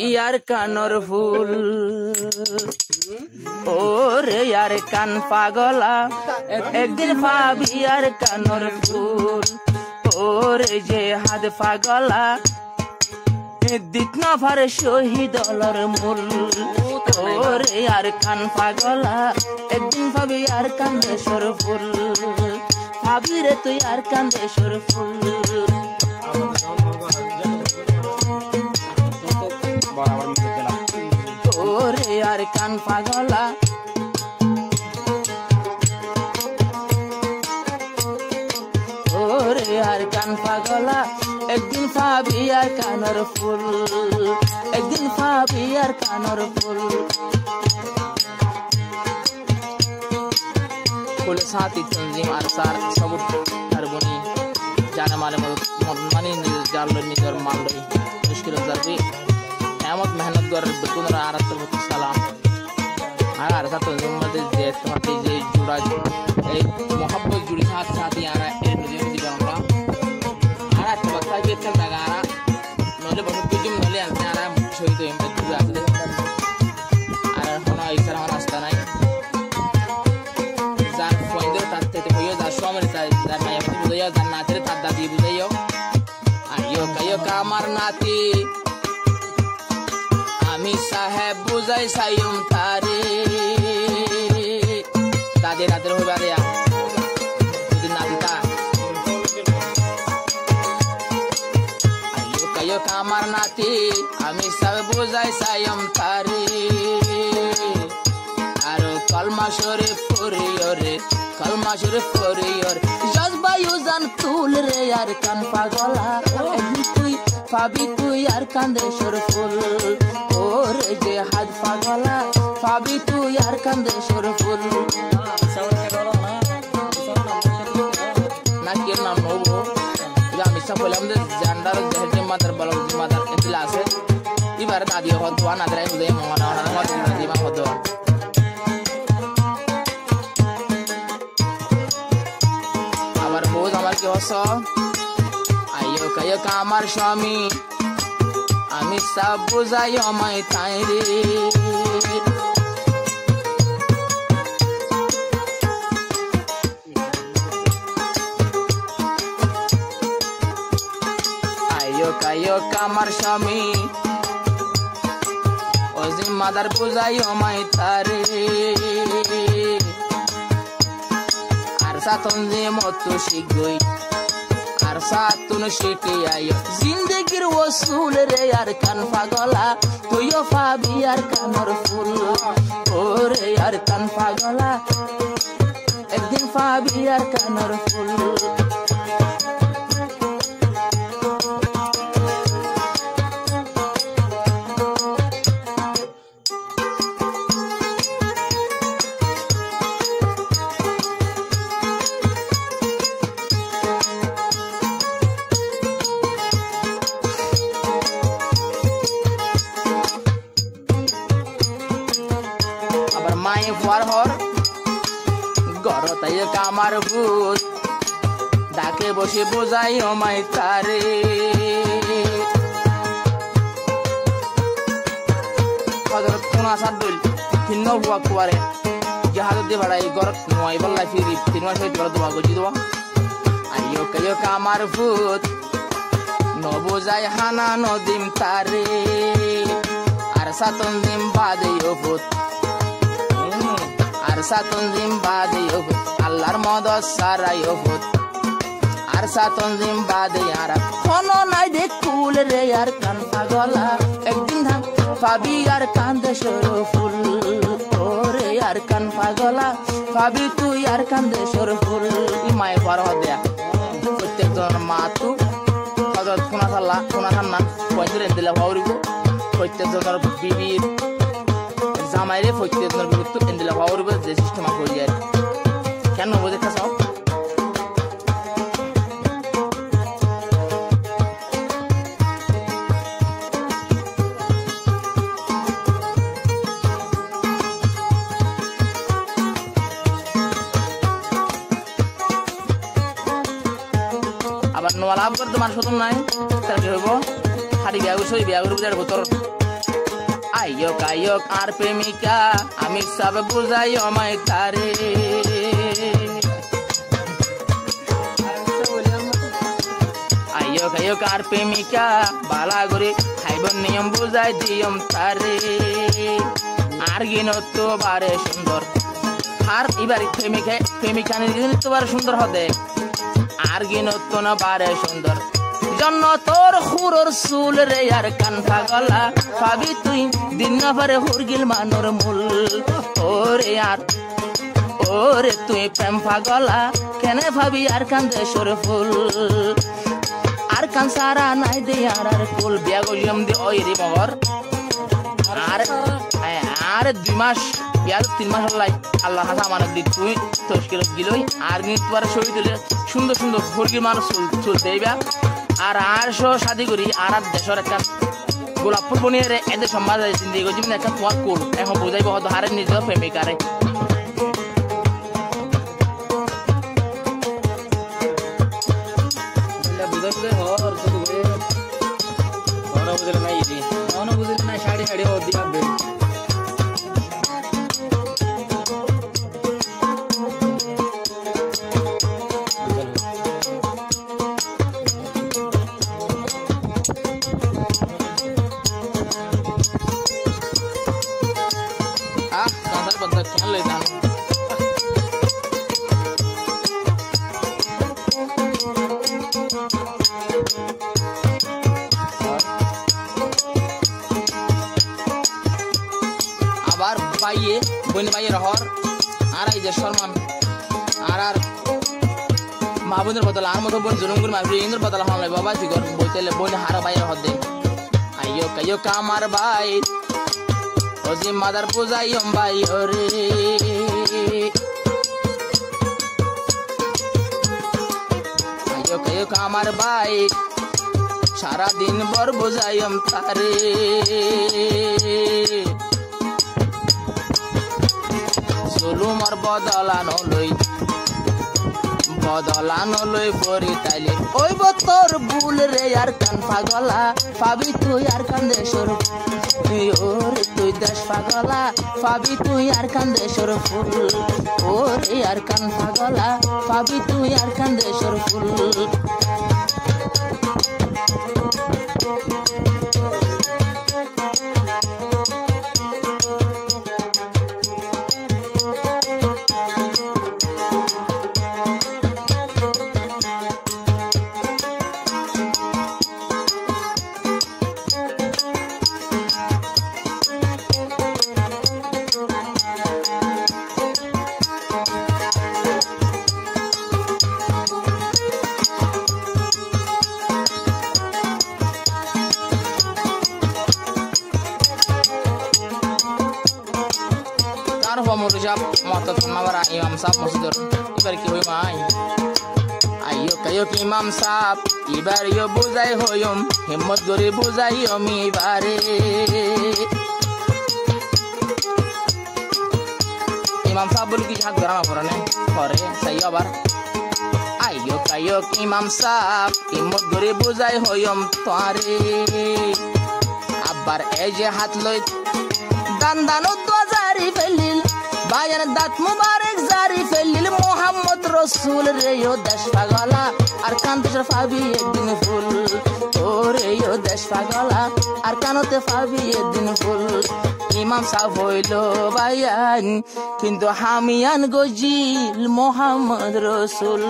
ইয়ার কানর ফুল ওরে ইয়ার কান পাগলা একদিন পাবি ইয়ার কানর ফুল ওরে যে হাত পাগলা দিত না পারে শহীদ অলর মূল ওরে ইয়ার কান পাগলা একদিন পাবি ইয়ার কান দেশর ফুল পাবি রে তুই ইয়ার কান দেশর ফুল ওরে আর কান পাগলা ওরে আর কান পাগলা একদিন পাবি আর কানর ফুল একদিন পাবি আর কানর ফুল ফুল সাথী তঞ্জিম আর সার সবুর আর বনি জানে মালে মত মানি জাল নিজের মান লই মুশকিল জারবি এমত মেহনত করে বেকুনরা আরাত বত সালাম আর সাথে জুম্মাতে যে তোমাকে যে জুড়া এই মোহাম্মদ জুড়ি সাথ সাথী আরা এর নদী নদী আমরা আরা তো বাতা কে চল জায়গা আরা নলে বহু কুজুম নলে আনতে আরা শহীদ এমতে জুড়া আছে আর হন ইসরা রাস্তা নাই যার ফয়েন্দের তাতে হইও যা সমরে তাই যার নাই আপনি বুঝাইও যার নাচের তার দাদি বুঝাইও আইও কাইও কামার নাতি আমি সাহেব বুঝাই সাইম তারে দাদে রাতের হইবা রে যদি না দিতা আইও কাইও কামার নাতি আমি সাহেব বুঝাই সাইম তারে আর কলমা শরীফ পড়িও রে কলমা শরীফ পড়িও রে জজবা ইউজান তুল রে আর কান পাগলা তুই পাবি তুই আর কান্দেশ্বর ফুল ওরে যে হাত পাগলা পাবি তুই আর কান্দেশ্বর ফুল না কি নাম নবো আমি সব বললাম যে জান্ডার জেহেদি মাদার বলক জিমাদার এতলা আছে এবার দাদি হত ওয়া না দ্রাই বুঝাই মনা না মত দিমা হত আবার বোঝ আমার কি হস আইও কাইও কামার স্বামী আমি সব বুঝাই আমায় তাই রে আইও কাইও কামার স্বামী ওজি মাদার বুঝাই আমায় তারে আর সাতন যে মতো শিখই আর সাতুন শিখে আইও জিন্দগির ওসুল রে আর কান পাগলা তুইও পাবি আর কানর ফুল ওরে আর কান পাগলা একদিন পাবি আর কানর ফুল মাই ফুয়ার হর গরতাই কামার ভূত ডাকে বসে বোঝাই আমায় তারে কদর কোন আসার দল ভিন্ন হুয়া কুয়ারে জাহাজ দিয়ে ভাড়াই গরত নয় বল্লা ফিরি 3 মাস হইতে দোয়া গজি দোয়া আইও কাইও কামার ভূত নবোজাই হানা নদিম তারে আর সাতন দিন বাদে ভূত আর সাতন দিন বাদে আল্লাহর মদদ সারাই ভূত আর সাতন দিন বাদে আর কোন নাই দেখ ফুল রে আর কান পাগলা একদিন ধাম পাবি আর কান্দেশ্বর ফুল ওরে আর কান পাগলা পাবি তুই আর কান্দেশ্বর ফুল ই মায়ে পার দেয়া প্রত্যেকজন মা তু হযরত কোনাখান নাম পয়সা দিলে ভাউরিব প্রত্যেকজনের বিবির জামাইরে প্রত্যেকজনের বিরুদ্ধে এন্দিলা ভাউরিব যে সিস্টেম করি যায় কেন বোঝে খাসাও আবার নোয়ালা আবগর তোমার শতম নাই তার কি হইব হাড়ি বিয়া করছো বিয়া করব যার ভেতর আইয়ক আইয়ক আর প্রেমিকা আমি সব বুঝাই আমায় তারে আইয়ক আইয়ক আর প্রেমিকা বালা করে খাইব নিয়ম বুঝাই দিয়ম তারে আর গিনত বারে সুন্দর আর এবার প্রেমিকা নিত বারে সুন্দর হদে আর গিনত না বারে সুন্দর জন্য তোর হুরর চুল রে আর কান্থা গলা পাবি তুই দিন না পারে হুরগিল মানোর মূল ওরে আর ওরে তুই প্রেম পাগলা কেনে ভাবি আর কান্দে সর ফুল আর কান সারা নাই দে আর কুল বিয়া গলিয়ম দি ওই রে মগর আর 2 মাস বিয়া 3 মাস হলাই আল্লাহ হাসা আমানত দি তুই তশকিল গিলই আর নি তোর সই দিলে সুন্দর সুন্দর হুরগিল মানুষ চুল দেইবা আর 800 শাদি করি আর দেশের একটা গোলাপ ফুল বনিয়ে রে এদের সমাজ জিন্দি গো জীবন একটা তোমার কুল এখন বুঝাইব হয়তো হারে নিজের প্রেমিকারে বুঝাইলে হর তো রে হর বুঝলে নাই রে অন বুঝলে না শাড়ি শাড়ি হর দিয়া বে আবার ভাইয়ে বোন ভাইয়ের হর আর এই যে সম্মান আর মা বোনের বদল আর মতো বোন জুলুম করে মারবি ইন্দুর বদল হলে বাবা জিগর বইতেলে বোন হারা ভাইয়ের হদে আইয়ো কাইয়ো কামার ভাই ওজি মাদার পূজাই ভাই ওরে আইয়ো কাইয়ো কামার ভাই সারা দিন বর বুঝাইম তারে জুলুম আর বদলানো লই পরি তাইলে ওইব তোর ভুল রে আর কান পাগলা পাবি তুই আর কান্দে সর ওরে তুই দেশ পাগলা পাবি তুই আর কান্দে সর ফুল ওরে আর কান পাগলা পাবি তুই আর কান্দে সর ফুল ইমাম সাহেব মসজিদর এবার কি হইম আইয়ো কাইয়ো ইমাম সাহেব এবার ইয়ো বুঝাই হইম হিম্মত করে বুঝাই আমি এবারে ইমাম সাহেব বলি কি হাত ধরা পড়ে পরে সেই আবার আইয়ো কাইয়ো ইমাম সাহেব হিম্মত করে বুঝাই হইম তোরে আবার এই যে হাত লই দান দানো তো জারি ফেলিল বায়ান দাঁত মুবারক জারি ফেলিল মোহাম্মদ রসুল রে ও দেশ পাগলা আর কানতে পাবি একদিন ফুল ওরে ও দেশ পাগলা আর কানতে পাবি একদিন ফুল ইমাম সাহেব হইল বায়ান কিন্তু হামিয়ান গজিল মোহাম্মদ রসুল